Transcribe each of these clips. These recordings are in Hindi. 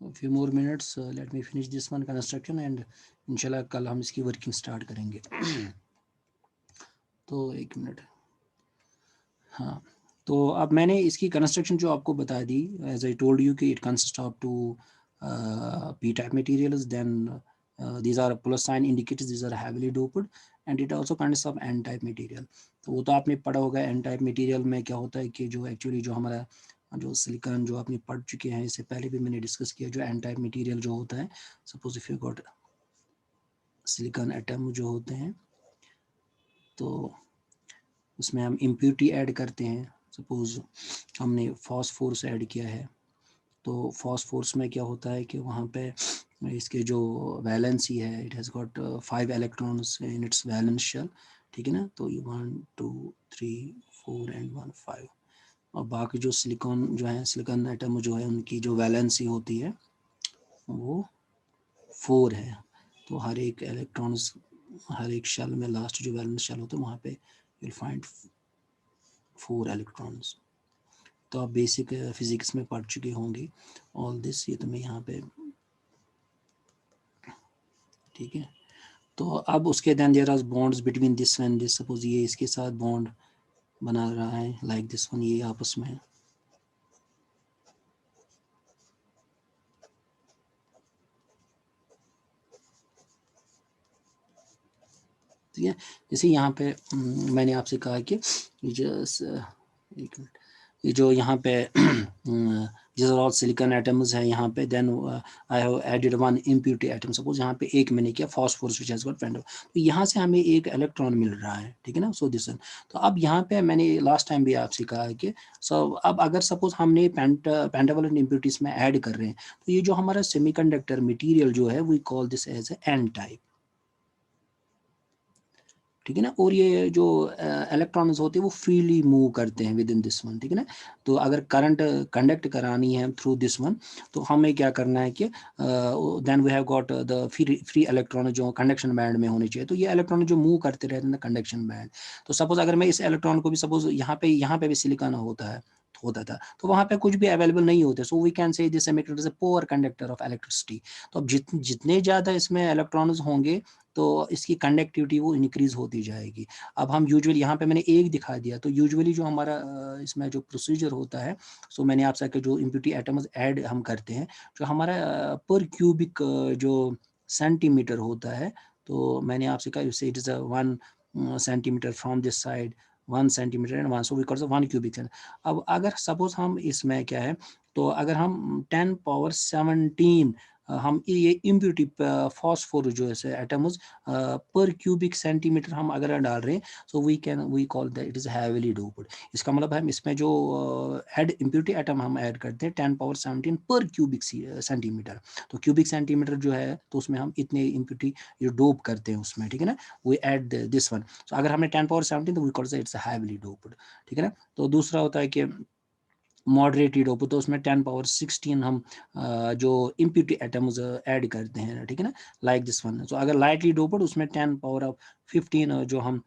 few more minutes, let me finish this one construction and इंशाल्लाह कल हम इसकी वर्किंग स्टार्ट करेंगे। तो एक मिनट, हाँ, तो अब मैंने इसकी कंस्ट्रक्शन जो आपको बता दी, एज आई टोल्ड यू कि it consist of two p type materials, then these are plus sign indicators, these are heavily doped, and it also consists of n type material। तो वो तो आपने पढ़ा होगा n type material में क्या होता है कि जो एक्चुअली जो हमारा जो सिलिकॉन जो आपने पढ़ चुके हैं, इससे पहले भी मैंने डिस्कस किया, जो n type material जो होता है, suppose if you got silicon atom जो होते हैं, तो उसमें हम इम्प्यूरिटी ऐड करते हैं। सपोज हमने फॉस्फोरस ऐड किया है, तो फॉस्फोरस में क्या होता है कि वहाँ पे इसके जो वैलेंसी है, it has got 5 electrons in its valence shell, ठीक है ना। तो ये 1 2 3 4 एंड 1 5, और बाकी जो सिलिकॉन जो है, सिलिकॉन एटम जो है, उनकी जो वैलेंसी होती है वो 4 है। तो हर एक इलेक्ट्रॉन्स, हर एक शेल में लास्ट जो वैलेंस शेल होता है वहाँ पे you'll find 4 इलेक्ट्रॉन्स। तो आप बेसिक फिजिक्स में पढ़ चुके होंगे ऑल दिस, ये तो मैं यहाँ पे, ठीक है। तो अब उसके then there are bonds between this and this, suppose ये इसके साथ बॉन्ड बना रहा है लाइक दिस वन, ये आपस में, ठीक है। जैसे यहाँ पे मैंने आपसे कहा कि एक मिनट, ये जो यहाँ पे जिस और सिलिकॉन एटम्स है यहाँ पे, then I have added one impurity atom, suppose यहाँ पे एक मैंने किया phosphorus which has got friend, तो यहाँ से हमें एक इलेक्ट्रॉन मिल रहा है, ठीक है ना। सो दिस, तो अब यहाँ पे मैंने लास्ट टाइम भी आपसे कहा है कि अब अगर सपोज हमने पेंटावलेंट इम्प्यूरिटीज में ऐड कर रहे हैं, तो ये जो हमारा सेमीकंडक्टर मटेरियल जो है, we call this as N type, ठीक है ना। और ये जो इलेक्ट्रॉन्स होते हैं वो फ्रीली मूव करते हैं विद इन दिस वन, ठीक है ना। तो अगर करंट कंडक्ट करानी है थ्रू दिस वन, तो हमें क्या करना है कि then we have got the free electron जो कंडक्शन बैंड में होने चाहिए। तो ये इलेक्ट्रॉन जो मूव करते रहते हैं कंडक्शन बैंड, तो सपोज अगर मैं इस इलेक्ट्रॉन को भी, सपोज यहाँ पे भी सिलिकॉन होता था, तो वहाँ पे कुछ भी अवेलेबल नहीं होते, so we can say this semiconductor is a poor conductor of electricity. तो अब जितने ज़्यादा इसमें इलेक्ट्रॉन्स होंगे, तो इसकी कंडक्टिविटी वो इंक्रीज होती जाएगी। अब हम यूजुअली यहाँ पे मैंने एक दिखा दिया, तो यूजुअली जो हमारा इसमें जो प्रोसीजर होता है, सो मैंने आपसे कहा जो इम्प्यूरिटी एटम्स ऐड हम करते हैं, जो हमारा पर क्यूबिक जो सेंटीमीटर होता है, तो मैंने आपसे कहा it is 1 centimetre from this side, 1 centimetre and 1, so we call 1 cubic. अब अगर सपोज हम इसमें क्या है, तो अगर हम 10 पावर 17 हम ये इम्प्यूरिटी फॉस्फोर जो है एटम्स पर क्यूबिक सेंटीमीटर हम अगर डाल रहे हैं, so we call that it is heavily doped. इसका मतलब हम इसमें जो ऐड इम्प्यूरिटी एटम हम ऐड करते हैं 10 पावर 17 पर क्यूबिक सेंटीमीटर, तो क्यूबिक सेंटीमीटर जो है, तो उसमें हम इतने इम्प्यूरिटी जो डोप करते हैं उसमें, ठीक है ना, we add this one. So अगर हमने 10 पावर 17, तो we call its heavily doped, ठीक है ना। तो दूसरा होता है कि मॉडरेटली डोप, तो उसमें 10 पावर 16 हम जो इम्प्यूरिटी एटम्स ऐड करते हैं, ठीक है ना, लाइक दिस वन। तो अगर लाइटली डोप्ड, उसमें 10 पावर ऑफ 15 जो हम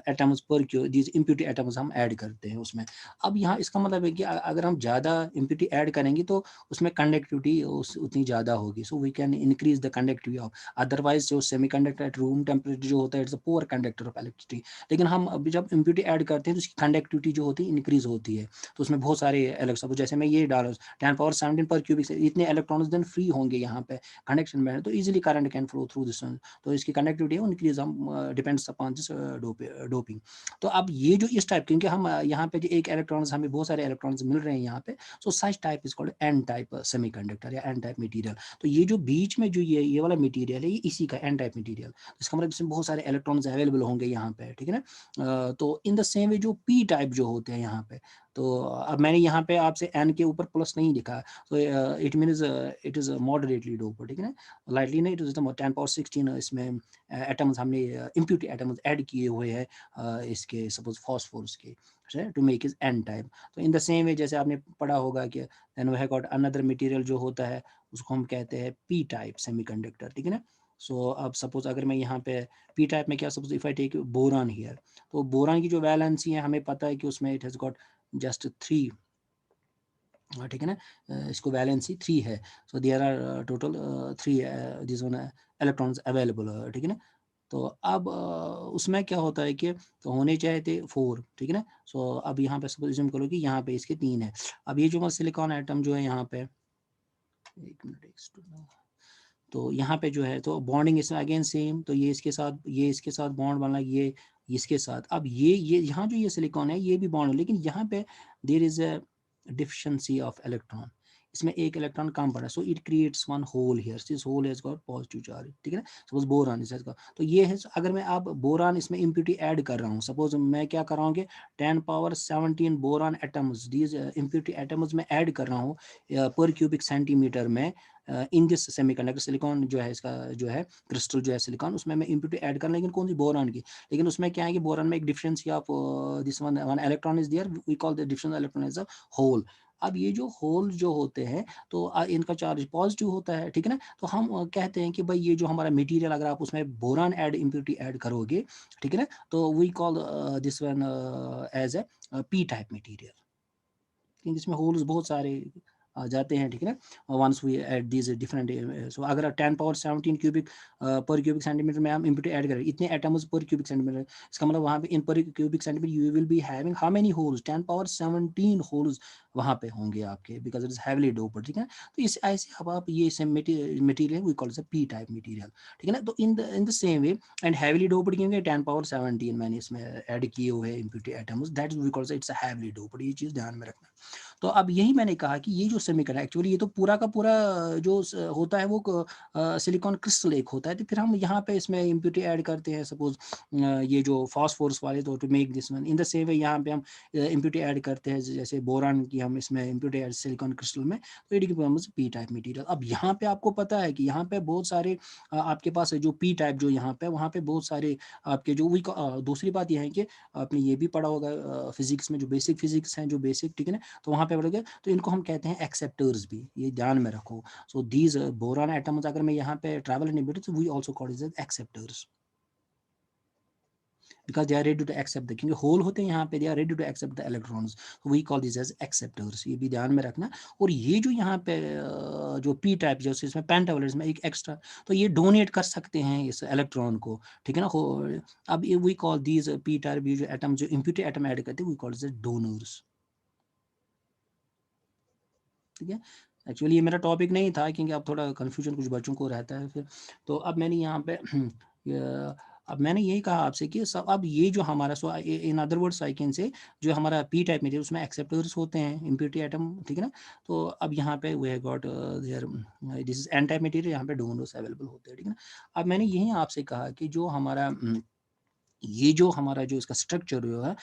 एटम्स पर क्यू दीज इम्प्यूरिटी एटम्स हम ऐड करते हैं उसमें। अब यहाँ इसका मतलब है कि अगर हम ज़्यादा इम्प्यूरिटी ऐड करेंगे, तो उसमें कंडक्टिविटी उतनी ज़्यादा होगी, so we can increase the conductivity of, otherwise जो सेमीकंडक्टर एट रूम टेम्परेचर जो होता है, it's a poor conductor of electricity. लेकिन हम अभी जब इम्प्यूरिटी ऐड करते हैं, तो उसकी कंडक्टिविटी जो होती है इंक्रीज होती है, तो उसमें बहुत सारे इलेक्ट्रॉन, जैसे मैं ये डाल 10 पावर 17 पर क्यूबिक से इतने इलेक्ट्रॉन्स देन फ्री होंगे यहाँ पे कंडक्शन में, तो easily current can flow through this, तो इसकी कंडक्टिविटी है इंक्रीज हम डिपेंड्स अपॉन दिस डोपिंग। तो अब ये जो इस टाइप, क्योंकि हम यहाँ पे जो एक इलेक्ट्रॉन्स, हमें बहुत सारे इलेक्ट्रॉन्स मिल रहे हैं यहाँ पे, so such type is called N type semiconductor या एन टाइप मटेरियल। तो ये जो बीच में जो ये वाला मटेरियल है, ये इसी का एन टाइप मटेरियल, इसका मतलब इसमें बहुत सारे इलेक्ट्रॉन्स अवेलेबल होंगे यहाँ पे, ठीक है ना। तो इन द सेम वे जो पी टाइप जो होते हैं यहाँ पे, तो अब मैंने यहाँ पे आपसे n के ऊपर प्लस नहीं लिखा, तो it means it is moderately doped, ठीक है ना, लाइटली नहीं, इट इज 10 पावर 16 इसमें एटम्स हमने इम्प्यूरिटी एटम्स ऐड किए हुए हैं इसके, सपोज फॉस्फोरस के, to make is n type. तो इन द सेम वे जैसे आपने पढ़ा होगा कि then we have got another material जो होता है, उसको हम कहते हैं p टाइप सेमीकंडक्टर, ठीक है ना। सो अब सपोज अगर मैं यहाँ पे p टाइप में क्या, suppose if I take boron here, तो बोरान की जो वैलेंसी है हमें पता है कि उसमें इट हैज गॉट just 3 ठीक है ना, इसको वैलेंसी 3 है, so there are total 3 this one electrons available, ठीक है ना। तो अब उसमें क्या होता है कि तो होने चाहिए थे 4, ठीक है ना। सो अब यहाँ पे सपोज करो कि यहाँ पे इसके 3 है। अब ये जो सिलिकॉन एटम जो है यहाँ पे, एक मिनट, तो यहाँ पे जो है तो बॉन्डिंग इसमें अगेन सेम, तो ये इसके साथ बॉन्ड बना, ये इसके साथ। अब ये यहाँ जो ये सिलिकॉन है ये भी बॉन्ड है, लेकिन यहाँ पे there is a deficiency of electron, इसमें एक इलेक्ट्रॉन कम पड़ा, so it creates one hole here, this hole has got positive charge, ठीक है ना। सपोज बोरान इस का, तो ये है, अगर मैं अब बोरान इसमें इम्प्योरिटी ऐड कर रहा हूँ, सपोज मैं क्या कर रहा हूँ कि 10 power 17 boron atoms, these impurity atoms में ऐड कर रहा हूँ पर क्यूबिक सेंटीमीटर में इन दिस सेमीकंडक्टर सिलिकॉन जो है, इसका जो है क्रिस्टल जो है सिलिकॉन, उसमें मैं इम्प्योरिटी ऐड करना, लेकिन कौन सी बोरान की, लेकिन उसमें क्या है कि बोरान में एक difference of this one electron is there, we call the difference electron as a hole. अब ये जो होल जो होते हैं तो इनका चार्ज पॉजिटिव होता है, ठीक है ना। तो हम कहते हैं कि भाई ये जो हमारा मटेरियल, अगर आप उसमें बोरान इम्प्योरिटी ऐड करोगे, ठीक है ना, तो we call this one as a P type material, क्योंकि इसमें होल्स बहुत सारे आ जाते हैं, ठीक है ना। Once we add these different, so अगर 10 पावर 17 क्यूबिक पर क्यूबिक सेंटीमीटर में हम इम्प्योरिटी ऐड करें, इतने एटम्स पर क्यूबिक सेंटीमीटर, इसका मतलब वहाँ पे इन पर cubic centimetre you will be having how many holes, 10 power 17 holes वहाँ पे होंगे आपके, because it is heavily doped, ठीक है ना। तो इस ऐसे अब आप ये same material we call it P type material, ठीक है ना। तो in the same way and heavily doped क्योंकि 10 पावर 17 मैंने इसमें ऐड किए हुए impurity atoms, that we call its heavily doped, ये चीज़ ध्यान में रखना। तो अब यही मैंने कहा कि ये जो सेमीकंडक्टर एक्चुअली ये तो पूरा का पूरा जो होता है वो सिलिकॉन क्रिस्टल एक होता है, तो फिर हम यहाँ पे इसमें इम्प्योरिटी ऐड करते हैं, सपोज ये जो फॉस्फोरस वाले, तो to make this one in the same way यहाँ पे हम इम्प्योरिटी ऐड करते हैं, जैसे बोरान की हम इसमें इम्प्योरिटी ऐड सिलिकॉन क्रिस्टल में, तो it becomes P type material. अब यहाँ पे आपको पता है कि यहाँ पे बहुत सारे आपके पास जो पी टाइप जो यहाँ पे, वहाँ पे बहुत सारे आपके जो दूसरी बात यह है कि आपने ये भी पढ़ा होगा फिजिक्स में, जो बेसिक फिजिक्स हैं, जो बेसिक, ठीक है ना, तो वहाँ पे पढ़ोगे, तो इनको हम कहते हैं एक्सेप्टर्स भी, ये ध्यान में रखो। सो दीज बोरान एटम्स, अगर मैं यहाँ पे travel inhibitors, we also call it acceptors, because they are ready to accept, क्योंकि होल होते हैं यहाँ पे, they are ready to accept the electrons, तो we call this as acceptors, ये भी ध्यान में रखना। और ये जो यहाँ पे जो पी टाइप जैसे इसमें पेंटावल, इसमें एक एक्स्ट्रा, तो ये डोनेट कर सकते हैं इस इलेक्ट्रॉन को, ठीक है ना। अब ये we call these P type, ये जो एटम जो इम्प्योरिटी एटम ऐड करते हैं, वी कॉल दिस डोनर्स, ठीक है। एक्चुअली ये मेरा टॉपिक नहीं था, क्योंकि अब थोड़ा कन्फ्यूजन कुछ बच्चों को रहता है फिर, तो अब मैंने यहाँ पे अब मैंने यही कहा आपसे कि सब, अब ये जो हमारा, so in other words I can say, जो हमारा पी टाइप मटेरियल उसमें एक्सेप्टर्स होते हैं इम्प्योरिटी एटम, ठीक है ना। तो अब यहाँ पे we have got there, this is N type material, यहाँ पे डोनर्स अवेलेबल होते हैं, ठीक है ना। अब मैंने यही आपसे कहा कि जो हमारा ये जो हमारा जो इसका स्ट्रक्चर जो है,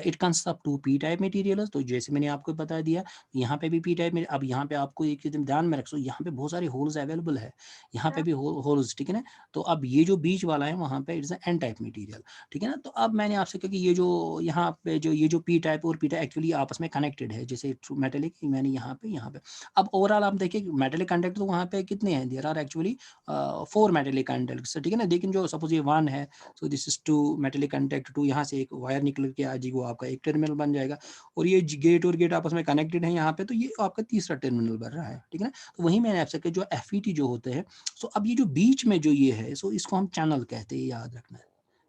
it consist of 2 P type materials, तो जैसे मैंने आपको बता दिया, यहाँ पे भी पी टाइप में, अब यहाँ पे आपको एक चीज ध्यान में रखो, यहाँ पे बहुत सारे होल्स अवेलेबल है, यहाँ पे भी होल्स, ठीक है ना। तो अब ये जो बीच वाला है वहाँ पे इट्स एन टाइप मटेरियल, ठीक है ना। तो अब मैंने आपसे कहा कि ये जो यहाँ पे जो ये जो पी टाइप और पी टाइप एक्चुअली आपस में कनेक्टेड है, जैसे मेटेलिक, मैंने यहाँ पे अब ओवरऑल आप देखिए मेटेलिक कंडक्टर तो वहाँ पे कितने हैं, there are actually 4 metallic conductors, ठीक है ना। लेकिन जो सपोज ये 1 है, so this is 2 metallic conduct, 2 यहाँ से एक वायर निकल के आ जाएगी, वो आपका एक टर्मिनल बन जाएगा, और ये गेट और गेट आपस में कनेक्टेड है यहाँ पे, तो ये आपका तीसरा टर्मिनल बन रहा है, ठीक है ना। तो वही मैंने आपसे कहा जो एफईटी जो होते हैं, सो अब ये जो बीच में जो ये है, सो इसको हम चैनल कहते हैं, याद रखना है,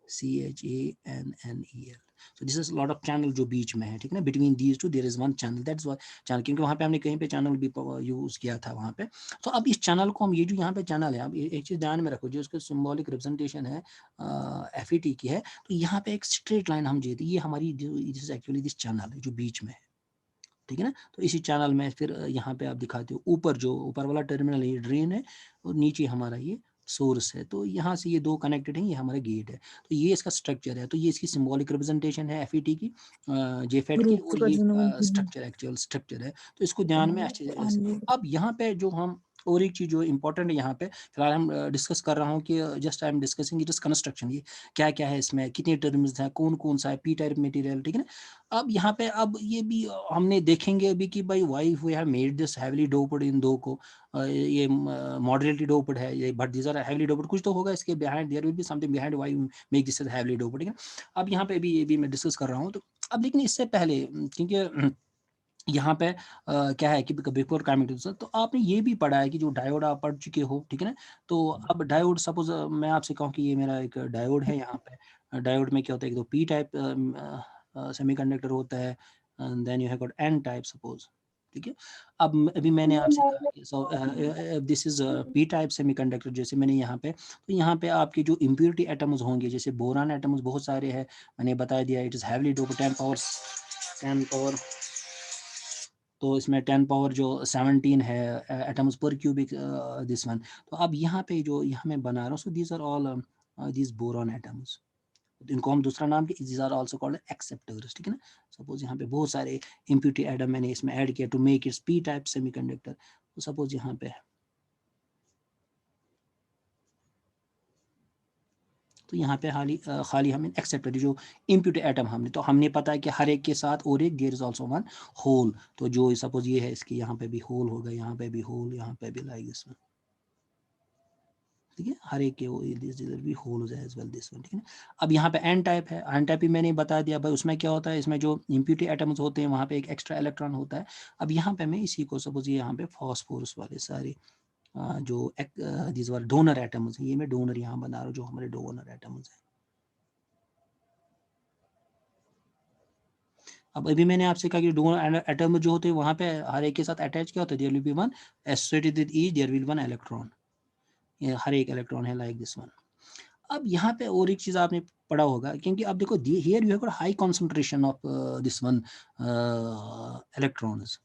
CHANNEL। So this is lot of channel जो बीच में है, ठीक है ना, between these two there is one channel, that's why channel, क्योंकि वहाँ पे हमने कहीं पे चैनल भी यूज किया था वहाँ पे। तो अब इस चैनल को हम, ये जो यहाँ पे चैनल है, अब एक चीज ध्यान में रखो, जो उसका सिंबॉलिक रिप्रेजेंटेशन है FET की है, तो यहाँ पे एक स्ट्रेट लाइन हम देते, ये हमारी दिस एक्चुअली दिस चैनल है जो बीच में है, ठीक है ना। तो इसी चैनल में फिर यहाँ पे आप दिखाते हो, ऊपर जो ऊपर वाला टर्मिनल ये ड्रेन है, और नीचे हमारा ये सोर्स है, तो यहाँ से ये 2 कनेक्टेड हैं, ये हमारा गेट है, तो ये इसका स्ट्रक्चर है, तो ये इसकी सिंबॉलिक रिप्रेजेंटेशन है FET की, जेफेट की, और ये स्ट्रक्चर एक्चुअल स्ट्रक्चर है, तो इसको ध्यान में अच्छे से। अब यहाँ पे जो हम, और एक चीज जो इंपॉर्टेंट है यहाँ पे फिलहाल हम डिस्कस कर रहा हूँ कि just I am discussing it is construction, ये क्या क्या है इसमें, कितने टर्म्स हैं, कौन कौन सा है पी टाइप मटेरियल, ठीक है ना। अब यहाँ पे अब ये भी हमने देखेंगे अभी कि भाई why we have made this heavily doped इन दो को, ये मॉडरेटली डोप्ड है ये, but these are heavily doped, कुछ तो होगा इसके behind, there will be something behind why make this as heavily doped, ठीक है। अब यहाँ पे भी ये भी मैं डिस्कस कर रहा हूँ, तो अब लेकिन इससे पहले क्योंकि यहाँ पे क्या है कि बिफोर कमिंग टू, तो आपने ये भी पढ़ा है कि जो डायोड आप पढ़ चुके हो, ठीक है ना। तो अब डायोड सपोज मैं आपसे कहूँ कि ये मेरा एक डायोड है, यहाँ पे डायोड में क्या होता है, एक तो पी टाइप सेमीकंडक्टर होता है, then you have got N type suppose, ठीक है। अब अभी मैंने आपसे कहा कि so this is P type semiconductor, जैसे मैंने यहाँ पे, तो यहाँ पे आपके जो इम्प्योरिटी एटम्स होंगे, जैसे बोरान एटम्स बहुत सारे हैं, मैंने बता दिया, it is heavily doped 10 power, तो इसमें 10 पावर जो 17 है एटम्स पर क्यूबिक दिस वन। तो अब यहाँ पे जो यहाँ मैं बना रहा हूँ, so these are all these boron atoms, इनको हम दूसरा नाम के these are also called acceptors, ठीक है ना। सपोज यहाँ पे बहुत सारे इम्प्यूरिटी एटम मैंने इसमें ऐड किया to make its P type semiconductor. तो सपोज यहाँ पे, तो यहाँ पे खाली हम एक्सेप्टर जो इम्प्यूरिटी एटम हमने, तो हमने पता है कि हर एक के साथ और एक there is also one hole, तो जो सपोज ये है, इसके यहाँ पे भी होल होगा, यहाँ पे भी होल, यहाँ पे भी लाइक दिस वन, ठीक है, हर एक के वो इधर भी होल हो जाए एज वेल दिस वन, ठीक है ना। अब यहाँ पे एन टाइप है, एन टाइप भी मैंने बता दिया भाई, उसमें क्या होता है, इसमें जो इम्प्यूरिटी एटम्स होते हैं वहाँ पे एक एक्स्ट्रा इलेक्ट्रॉन होता है। अब यहाँ पे मैं इसी को सपोज ये यहाँ पे फॉस्फोरस वाले सारे जो दिस वाले डोनर एटम्स हैं, ये मैं डोनर यहाँ बना रहा हूँ, जो हमारे डोनर एटम्स हैं। अब अभी मैंने आपसे कहा कि डोनर एटम जो होते हैं वहाँ पे हर एक के साथ अटैच क्या होता है, there will be one associated with each, there will one electron, ये हर एक इलेक्ट्रॉन है लाइक दिस वन। अब यहाँ पे और एक चीज आपने पढ़ा होगा, क्योंकि अब देखो here you have got high concentration of this one electrons,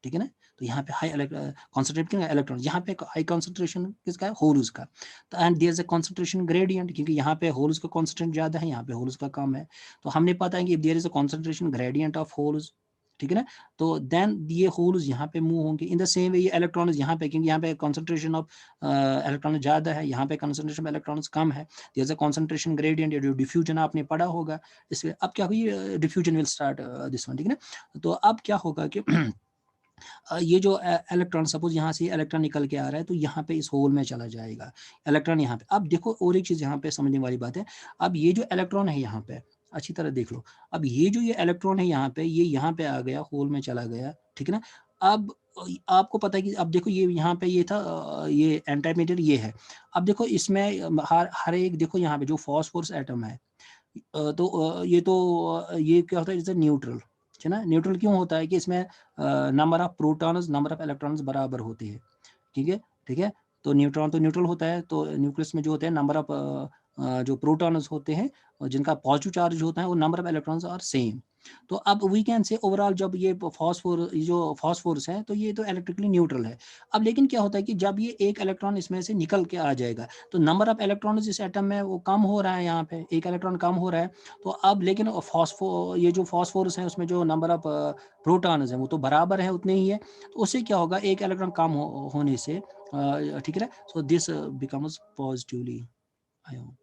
ठीक है ना। तो यहाँ पे हाई कॉन्सेंट्रेट इलेक्ट्रॉन, यहाँ पे हाई कॉन्सेंट्रेशन किसका है, होल्स का। तो and there is a concentration gradient, क्योंकि यहाँ पे होल्स का कॉन्सेंट्रेशन ज्यादा है, यहाँ पे होल्स का कम है। तो हमने पता है कि there is a concentration gradient of holes, ठीक है ना। तो देन ये होल्स यहाँ पे मूव होंगे इन द सेम वे, ये इलेक्ट्रॉन्स यहाँ पे, क्योंकि यहाँ पे कॉन्सेंट्रेशन ऑफ इलेक्ट्रॉन ज्यादा है, यहाँ पे कॉन्सेंट्रेशन ऑफ इलेक्ट्रॉन्स कम है, there is a concentration gradient, जो डिफ्यूजन आपने पढ़ा होगा। इसलिए अब क्या हुई, diffusion will start this one, ठीक है ना। तो अब क्या होगा कि ये जो इलेक्ट्रॉन, सपोज यहाँ से इलेक्ट्रॉन निकल के आ रहा है, तो यहाँ पे इस होल में चला जाएगा इलेक्ट्रॉन यहाँ पे। अब देखो और एक चीज यहाँ पे समझने वाली बात है, अब ये जो इलेक्ट्रॉन है यहाँ पे अच्छी तरह देख लो, अब ये जो ये इलेक्ट्रॉन है यहाँ पे, ये यहाँ पे आ गया, होल में चला गया, ठीक है ना। अब आपको पता है कि अब देखो ये यहाँ पे ये था ये एंटीमैटर ये है। अब देखो इसमें हर हर एक देखो यहाँ पे जो फॉस्फोरस एटम है, तो ये तो ये क्या होता है, जैसे न्यूट्रल है ना। न्यूट्रल क्यों होता है कि इसमें number of protons number of electrons बराबर होते हैं, ठीक है, ठीक है। तो न्यूट्रॉन तो न्यूट्रल होता है, तो न्यूक्लियस में जो होते हैं नंबर ऑफ जो प्रोटॉन्स होते हैं और जिनका पॉजिटिव चार्ज होता है, वो number of electrons are same. तो अब वी कैन से ओवरऑल जब ये जो फॉस्फोरस है, तो ये तो इलेक्ट्रिकली न्यूट्रल है। अब लेकिन क्या होता है कि जब ये एक इलेक्ट्रॉन इसमें से निकल के आ जाएगा, तो नंबर ऑफ इलेक्ट्रॉन इस एटम में वो कम हो रहा है, यहाँ पे एक इलेक्ट्रॉन कम हो रहा है। तो अब लेकिन ये जो फॉस्फोरस है उसमें जो नंबर ऑफ प्रोटॉन्स है वो तो बराबर है, उतने ही है। तो उससे क्या होगा, एक इलेक्ट्रॉन कम होने से, ठीक है ना, so this becomes positively ion,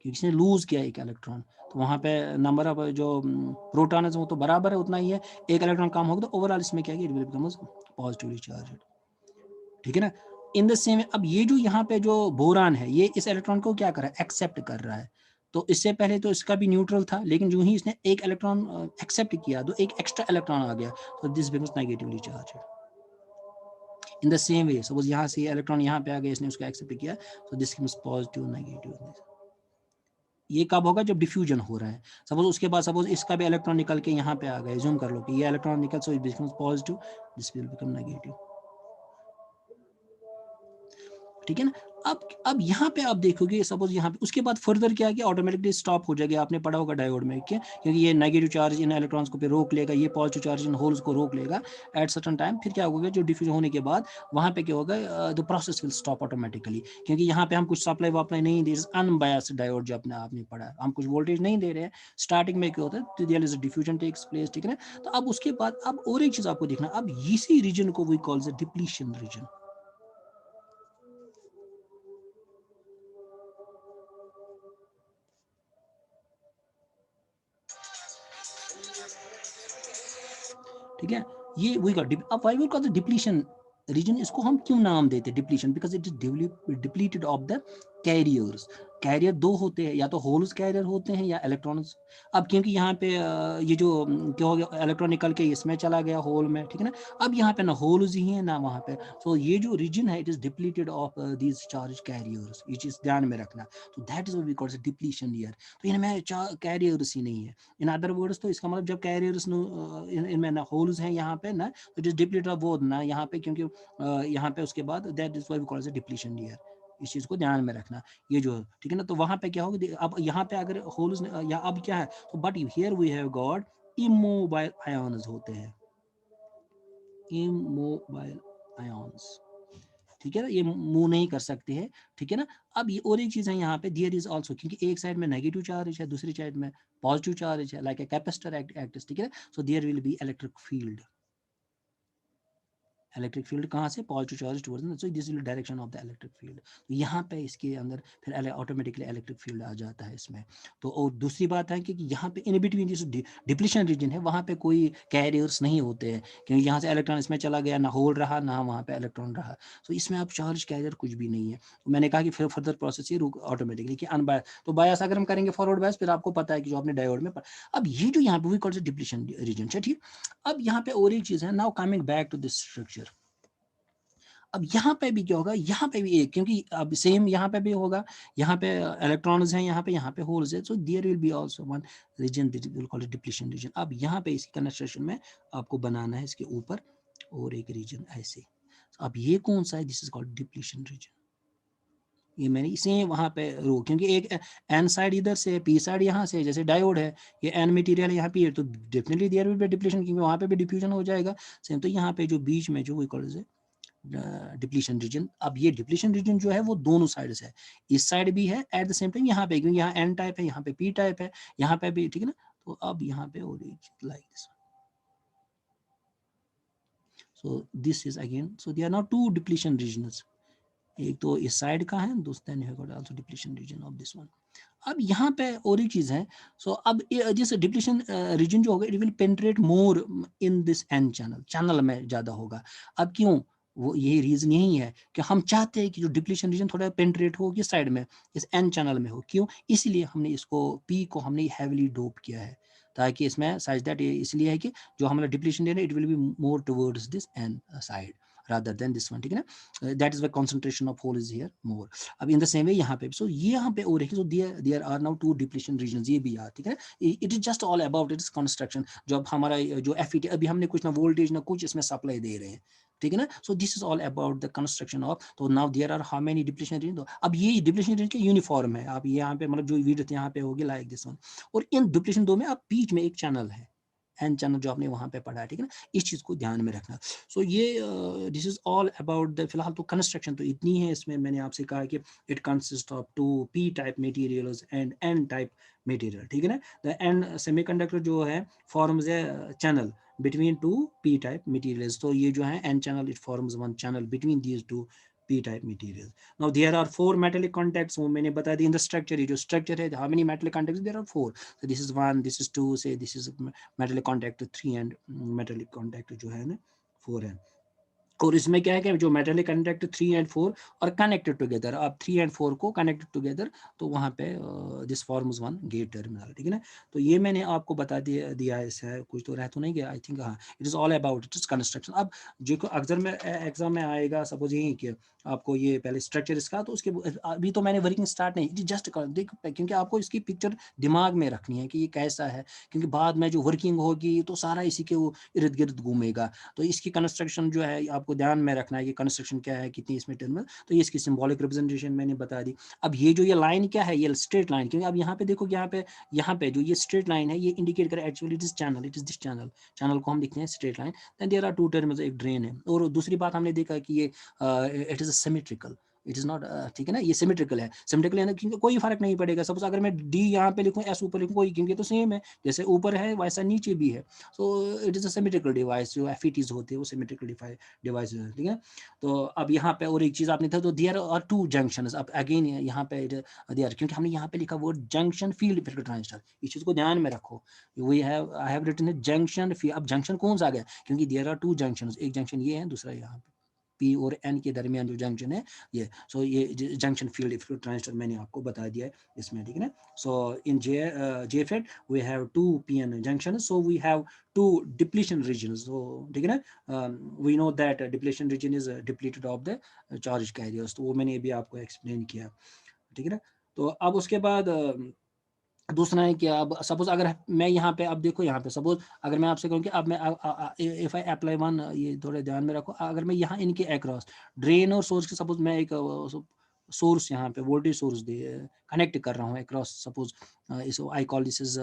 क्योंकि इसने लूज किया एक इलेक्ट्रॉन। तो वहाँ पे नंबर ऑफ जो प्रोटॉन है वो तो बराबर है, उतना ही है, एक इलेक्ट्रॉन कम होगा, तो ओवरऑल इसमें क्या है, it will becomes positively charge, ठीक है ना। इन द सेम, अब ये जो यहाँ पे जो बोरान है, ये इस इलेक्ट्रॉन को क्या कर रहा है, एक्सेप्ट कर रहा है। तो इससे पहले तो इसका भी न्यूट्रल था, लेकिन जो ही इसने एक इलेक्ट्रॉन एक्सेप्ट किया, तो एक एक्स्ट्रा इलेक्ट्रॉन आ गया, तो this becomes negatively charge. In the same way, suppose यहाँ से इलेक्ट्रॉन यहाँ पे आ गया, इसने उसको एक्सेप्ट किया, तो दिस बिकम्स पॉजिटिव नेगेटिव। ये कब होगा, जब डिफ्यूजन हो रहा है। सपोज उसके बाद सपोज इसका भी इलेक्ट्रॉन निकल के यहाँ पे आ गया, जूम कर लो कि ये इलेक्ट्रॉन निकल, so it becomes positive, this will become negative, ठीक है ना। अब यहाँ पे आप देखोगे, सपोज यहाँ पे उसके बाद फर्दर क्या है कि ऑटोमेटिकली स्टॉप हो जाएगा, आपने पढ़ा होगा डायोड में, क्या, क्योंकि ये नेगेटिव चार्ज इन इलेक्ट्रॉन्स को पे रोक लेगा, ये पॉजिटिव चार्ज इन होल्स को रोक लेगा एट सर्टेन टाइम। फिर क्या होगा, जो डिफ्यूजन होने के बाद वहाँ पे क्या होगा, the process will stop automatically, क्योंकि यहाँ पे हम कुछ सप्लाई वाप्लाई नहीं दे, अनबायस्ड डायोड जो अपने आपने पढ़ा, हम कुछ वोल्टेज नहीं दे रहे हैं। स्टार्टिंग में क्या होता है, there is diffusion takes place, ठीक है ना। तो अब उसके बाद अब और एक चीज आपको देखना, अब इसी रीजन को we calls the depletion region, ठीक है। ये वही का अब why we call the depletion region, इसको हम क्यों नाम देते हैं depletion, because it is depleted of the carriers. Carrier दो होते हैं, या तो होल्स कैरियर होते हैं या इलेक्ट्रॉन्स। अब क्योंकि यहाँ पे ये जो क्या हो गया, इलेक्ट्रॉन निकल के इसमें चला गया होल में, ठीक है ना। अब यहाँ पे ना होल्स ही है ना वहाँ पे, तो ये जो रीजन है it is depleted of these charge carriers, ये चीज ध्यान में रखना। तो that is what we call depletion year. तो इनमें कैरियर्स ही नहीं है। इन अदर वर्ड्स तो इसका मतलब जब कैरियर्स इनमें ना होल्स हैं यहाँ पे ना, तो it is depleted of both ना यहाँ पे, क्योंकि यहाँ पे उसके बाद that is what we call depletion year. इस चीज को ध्यान में रखना। ये जो ठीक है ना, तो वहां पे क्या होगा, अब यहाँ पे अगर होल्स या अब क्या है, तो but here we have got immobile ions होते हैं, इमोबाइल आयन्स, ठीक है ना, ये मूव नहीं कर सकते हैं, ठीक है ना। अब ये और एक चीज है यहाँ पे, देयर इज आल्सो, क्योंकि एक साइड में नेगेटिव चार्ज है, दूसरी साइड में पॉजिटिव चार्ज है, लाइक ए कैपेसिटर एक्ट्स, ठीक है। So there will be electric field. Electric field कहाँ से, positive charge towards, so this will direction of the electric field. तो यहाँ पे इसके अंदर फिर ऑटोमेटिकली इलेक्ट्रिक फील्ड आ जाता है इसमें। तो और दूसरी बात है कि यहाँ पे इन बिटवीन जिस डिप्लीशन रीजन है वहाँ पे कोई कैरियर्स नहीं होते हैं, क्योंकि यहाँ से इलेक्ट्रॉन इसमें चला गया, ना होल रहा ना वहाँ पे इलेक्ट्रॉन रहा। तो इसमें अब चार्ज कैरियर कुछ भी नहीं है। तो मैंने कहा कि फिर फर्दर प्रोसेस ये ऑटोमेटिकली कि अनबायस, तो बायस अगर हम करेंगे फॉरवर्ड बायस, फिर आपको पता है कि जो आपने डायोड में अब ये जो यहाँ पे वी कॉल डिप्लीशन रीजन है, ठीक। अब यहाँ पे और एक चीज है, now coming back to this structure. अब यहाँ पे भी क्या होगा, यहाँ पे भी एक, क्योंकि अब सेम यहाँ पे भी होगा, यहाँ पे इलेक्ट्रॉन्स हैं, यहाँ पे होल्स है, so there will be also one region will call it depletion region. अब यहाँ पे इसकी कंस्ट्रक्शन में आपको बनाना है इसके ऊपर और एक रीजन ऐसे। अब ये कौन सा है, this is called depletion region. ये मैंने इसे वहां पे रो, क्योंकि एक एन साइड इधर से, पी साइड यहाँ से, जैसे डायोड है, ये एन मटेरियल यहाँ पे, तो definitely there will be depletion, क्योंकि वहां पे भी डिफ्यूजन हो जाएगा सेम। तो यहाँ पे जो बीच में जो डिप्लीशन रीजन, अब ये डिप्लीशन रीजन जो है वो दोनों साइड से है, इस साइड भी है एट द सेम टाइम यहाँ पे, क्योंकि यहाँ एन टाइप है, यहाँ पे पी टाइप है, यहाँ पे भी, ठीक है ना। तो अब यहाँ पे और like this, so this is again, so they are not two depletion regions, एक तो इस साइड का है, दूसरा also depletion region of this one. अब यहाँ पे और एक चीज है, सो अब जिस डिप्लीशन रीजन जो होगा it will penetrate more in this N channel, channel में ज्यादा होगा। अब क्यों, वो यही रीजन यही है कि हम चाहते हैं कि जो डिप्लीशन रीजन थोड़ा पेनिट्रेट हो किस साइड में, इस एन चैनल में हो। क्यों, इसलिए हमने इसको पी को हमने हैवीली डोप किया है, ताकि इसमें सच दैट, इसलिए है कि जो हमारा depletion region it will be more towards this N side rather than this one, ठीक है ना। that is why concentration of hole is here more. अब in the same way यहाँ पे, so ये यहाँ पे और है, so there are now two depletion regions, ये भी यार, ठीक है ना। it is just all about its construction। जो अब हमारा जो FET, अभी हमने कुछ ना वोल्टेज ना कुछ इसमें सप्लाई दे रहे हैं, ठीक है ना। So this is all about the construction of, तो now there are how many depletion region, तो अब ये डिप्लीशन रीजन के यूनिफॉर्म है, आप यहाँ पे मतलब जो विड्थ यहाँ पे होगी लाइक दिस वन, और इन डिप्लीशन दो में अब बीच में एक चैनल है, एन चैनल जो आपने वहां पे पढ़ा है, ठीक है ना। इस चीज को ध्यान में रखना। सो ये this is all about the, फिलहाल तो कंस्ट्रक्शन तो इतनी है इसमें, मैंने आपसे कहा कि it consist of two P type materials and N type material, ठीक है ना। द एन सेमीकंडक्टर जो है forms a channel between two p type materials, तो ये जो है n channel it forms one channel between these two p type materials. Now there are four metallic contacts, वो मैंने बता दी इन द स्ट्रक्चर, ये जो स्ट्रक्चर है, how many metallic contacts, there are four, so this is one, this is two, say this is metallic contact 3 and metallic contact जो है ना 4 है। और इसमें क्या है कि जो मेटालिक कनेक्टेड 3 एंड 4 और कनेक्टेड टुगेदर, अब 3 एंड 4 को कनेक्टेड टुगेदर, तो वहाँ पे this forms one get terminal, ठीक है ना। तो ये मैंने आपको बता दिया है, कुछ तो रह तो नहीं गया, आई थिंक हाँ, it is all about it is construction. अब जो अक्सर में एग्जाम में आएगा, सपोज यही कि आपको ये पहले स्ट्रक्चर इसका, तो उसके अभी तो मैंने वर्किंग स्टार्ट नहीं, जस्ट देख, क्योंकि आपको इसकी पिक्चर दिमाग में रखनी है कि ये कैसा है, क्योंकि बाद में जो वर्किंग होगी तो सारा इसी के इर्द गिर्द घूमेगा। तो इसकी कंस्ट्रक्शन जो है आपको ध्यान में रखना है कि कंस्ट्रक्शन क्या है, कितनी इसमें टर्मिनल, तो ये इसकी सिंबॉलिक रिप्रेजेंटेशन मैंने बता दी। अब ये जो ये लाइन क्या है, ये स्ट्रेट लाइन, क्योंकि अब यहाँ पे देखो, यहाँ पे जो ये स्ट्रेट लाइन है, ये इंडिकेट करे actually it is channel, it is this channel, channel को हम लिखते हैं straight line. Then there are two terminals, एक ड्रेन है। और दूसरी बात हमने देखा कि ये it is symmetrical, it is not, ठीक है ना, ये सिमेट्रिकल है। सिमेट्रिकल है ना, क्योंकि कोई फर्क नहीं पड़ेगा, सपोज अगर मैं डी यहाँ पे लिखूँ, एस ऊपर लिखूँ, कोई, क्योंकि तो सेम है, जैसे ऊपर है वैसा नीचे भी है। सो it is a symmetrical device, जो FETs होते हैं वो सिमेट्रिकल डिवाइस, ठीक है। तो अब यहाँ पे और एक चीज आपने था, तो देयर आर टू जंक्शंस, अब अगेन यहाँ पे देयर, क्योंकि हमने यहाँ पे लिखा word junction field effect transistor, इस चीज को ध्यान में रखो। We have, I have written junction field, अब जंक्शन कौन सा आ गया, क्योंकि देयर आर टू जंक्शंस, एक जंक्शन ये है, दूसरा यहाँ पे P और N के दरमियान जो जंक्शन है ये, सो ये जंक्शन फील्ड इफेक्ट ट्रांजिस्टर मैंने आपको बता दिया है इसमें, ठीक है ना। So in JFET we have 2 PN junction, so we have 2 depletion regions, so ठीक है ना। We know that depletion region is depleted of the charge carriers, तो वो मैंने अभी आपको एक्सप्लेन किया, ठीक है ना। तो अब उसके बाद दूसरा है कि अब सपोज अगर मैं यहाँ पे, अब देखो यहाँ पे सपोज अगर मैं आपसे कहूँ कि अब मैं इफ आई अप्लाई वन, ये थोड़े ध्यान में रखो, अगर मैं यहाँ इनके अक्रॉस ड्रेन और सोर्स के सपोज मैं एक सोर्स यहाँ पे वोल्टेज सोर्स कनेक्ट कर रहा हूँ अक्रॉस, सपोज इस I call this is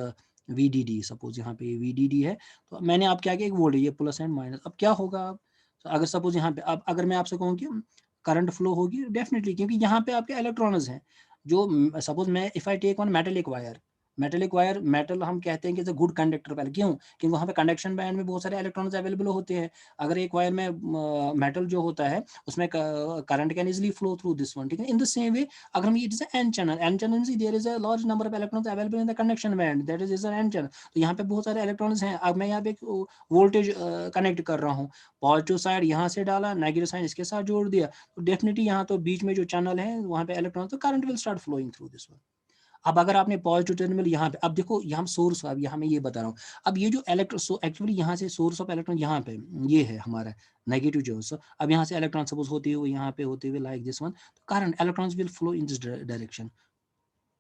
VDD, suppose यहाँ पे VDD है, तो मैंने आप क्या किया, एक वोल्टेज ये प्लस एंड माइनस, अब क्या होगा, अगर सपोज यहाँ पे अब अगर मैं आपसे कहूँ कि करंट फ्लो होगी डेफिनेटली, क्योंकि यहाँ पे आपके इलेक्ट्रॉन्स हैं जो सपोज मैं if I take one metallic wire, metal हम कहते हैं कि इज अ गुड कंडक्टर, पहले क्यों, क्योंकि वहाँ पे कंडक्शन बैंड में बहुत सारे इलेक्ट्रॉन्स अवेलेबल होते हैं। अगर एक वायर में मेटल जो होता है उसमें current can easily flow through this one, ठीक है। इन द सेम वे अगर हम it is N channel there is a large number of electrons available in the conduction band, that is an N channel, तो यहाँ पे बहुत सारे इलेक्ट्रॉन्स हैं। अब मैं यहाँ पे वोल्टेज कनेक्ट कर रहा हूँ, पॉजिटिव साइड यहाँ से डाला, नेगेटिव साइड इसके साथ जोड़ दिया, तो डेफिनेटली यहाँ तो बीच में जो चैनल है वहाँ पे इलेक्ट्रॉन, तो current will start flowing through this one. अब अगर आपने पॉजिटिव टर्मिनल यहाँ पे, अब देखो यहाँ सोर्स, अब यहाँ मैं ये बता रहा हूँ, अब ये जो इलेक्ट्रॉन एक्चुअली यहाँ से सोर्स ऑफ इलेक्ट्रॉन यहाँ पे ये है हमारा नेगेटिव जो है, अब यहाँ से इलेक्ट्रॉन सपोज होते हुए यहाँ पे होते हुए लाइक दिस वन, तो current electrons will flow in this direction,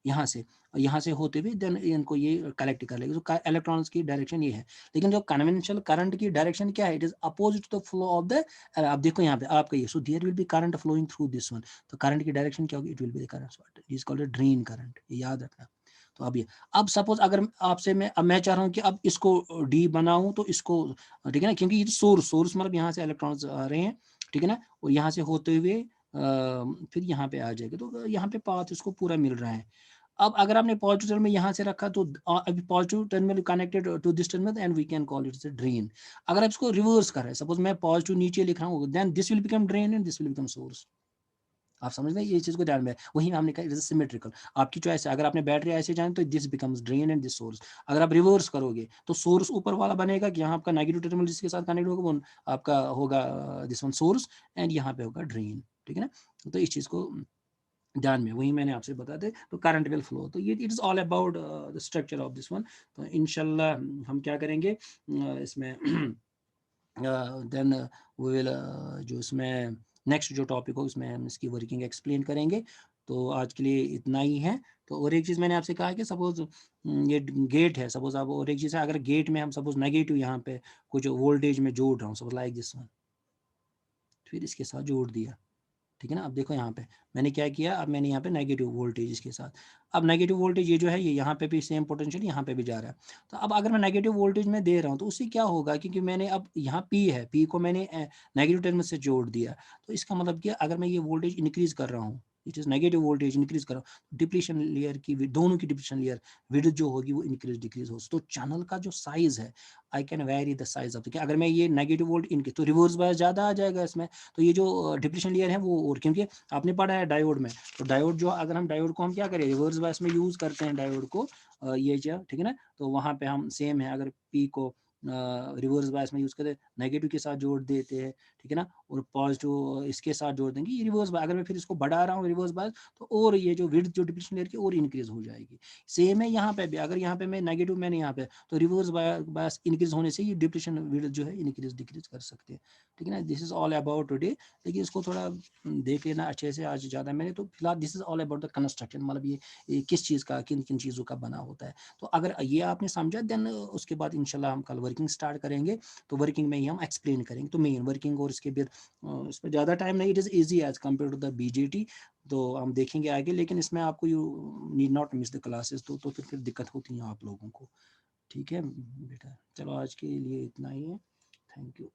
यहाँ से होते हुए देन इनको ये कलेक्ट कर लेगा, तो इलेक्ट्रॉन्स की डायरेक्शन ये है। लेकिन जो कन्वेंशनल करंट की डायरेक्शन क्या है, it is opposite to the flow of the, आप देखो यहाँ पे आपका ये, so there will be current flowing through this one, तो करंट की डायरेक्शन क्या होगी, it will be the current, so it is called drain current, याद रखना। तो अब ये, अब सपोज अगर आपसे मैं चाह रहा हूँ कि अब इसको डी बनाऊं, तो इसको ठीक है ना, क्योंकि ये सोर्स मतलब यहाँ से इलेक्ट्रॉन्स आ रहे हैं, ठीक है ना, और यहाँ से होते हुए फिर यहाँ पे आ जाएगा, तो यहाँ पे पाथ इसको पूरा मिल रहा है। अब अगर आपने पॉजिटिव टर्मिनल यहाँ से रखा, तो अभी positive terminal connected to this terminal and we can call it drain. अगर आप इसको रिवर्स कर रहे हैं, सपोज मैं पॉजिटिव नीचे लिख रहा हूँ, then this will become drain and this will become source. आप समझ रहे हैं, ये चीज को ध्यान में, वही हमने कहा इट इज सिमेट्रिकल, आपकी चॉइस है। अगर आपने बैटरी ऐसे जाने तो this becomes drain and this source, अगर आप रिवर्स करोगे तो सोर्स ऊपर वाला बनेगा कि यहाँ आपका नेगेटिव टर्मिनल जिसके साथ कनेक्ट होगा वो आपका होगा दिस वन सोर्स, एंड यहाँ पे होगा ड्रेन, ठीक है ना। तो इस चीज को ध्यान में, वही मैंने आपसे बता दे, तो करंट विल फ्लो, तो ये it is all about the structure of this one. तो इंशाल्लाह हम क्या करेंगे इसमें देन वी विल जो इसमें नेक्स्ट जो टॉपिक हो उसमें हम इसकी वर्किंग एक्सप्लेन करेंगे। तो आज के लिए इतना ही है। तो और एक चीज़ मैंने आपसे कहा कि सपोज ये गेट है, सपोज आप, और एक चीज़ है, अगर गेट में हम सपोज नेगेटिव यहाँ पे कुछ वोल्टेज में जोड़ रहा हूँ, सपोज लाइक दिस वन, फिर इसके साथ जोड़ दिया, ठीक है ना। अब देखो यहाँ पे मैंने क्या किया, अब मैंने यहाँ पे नेगेटिव वोल्टेज इसके साथ, अब नेगेटिव वोल्टेज ये जो है ये यहाँ पे भी सेम पोटेंशियल यहाँ पे भी जा रहा है। तो अब अगर मैं नेगेटिव वोल्टेज में दे रहा हूँ तो उससे क्या होगा, क्योंकि मैंने अब यहाँ पी है, पी को मैंने नेगेटिव टर्मिनल से जोड़ दिया, तो इसका मतलब कि अगर मैं ये वोल्टेज इंक्रीज कर रहा हूँ, it is negative voltage increase कर रहा हूँ, डिप्लीशन लेयर की दोनों की डिप्लीशन लेयर विड्थ जो होगी वो इंक्रीज डिक्रीज हो, तो चैनल का जो साइज है I can very the size of, अगर मैं ये नेगेटिव वोल्ट इनके, तो रिवर्स बायस ज्यादा आ जाएगा इसमें, तो ये जो डिप्लीशन लेयर है वो, और क्योंकि आपने पढ़ा है डायोड में, तो डायोड जो, अगर हम डायोड को हम क्या करें, रिवर्स बायस में यूज करते हैं डायोड को, ये जो ठीक है ना, तो वहाँ पे हम सेम है, अगर पी को रिवर्स बायस में यूज करें, नेगेटिव के साथ जोड़ देते हैं, ठीक है ना, और पॉजिटिव इसके साथ जोड़ देंगे, ये रिवर्स बायस, अगर मैं फिर इसको बढ़ा रहा हूँ रिवर्स बायस, तो और ये जो विड्थ जो डिप्लीशन लेयर की और इंक्रीज हो जाएगी। सेम है यहाँ पे भी, अगर यहाँ पे मैं नेगेटिव मैंने यहाँ पे, तो रिवर्स बायस इंक्रीज होने से ये डिप्लीशन विड्थ जो है इंक्रीज डिक्रीज कर सकते हैं, ठीक है ना। This is all about today, लेकिन इसको थोड़ा देख लेना अच्छे से, आज ज़्यादा मैंने, तो फिलहाल this is all about the construction, मतलब ये किस चीज़ का, किन किन चीज़ों का बना होता है। तो अगर ये आपने समझा, देन उसके बाद इंशाल्लाह हम कल वर्किंग स्टार्ट करेंगे, तो वर्किंग में ही हम एक्सप्लेन करेंगे, तो मेन वर्किंग, और इसके बाद इस पर ज़्यादा टाइम नहीं, it is easy as compare to the BJT, तो हम देखेंगे आगे, लेकिन इसमें आपको you need not miss the classes, तो फिर दिक्कत होती है आप लोगों को, ठीक है बेटा। चलो आज के लिए इतना ही है, थैंक यू।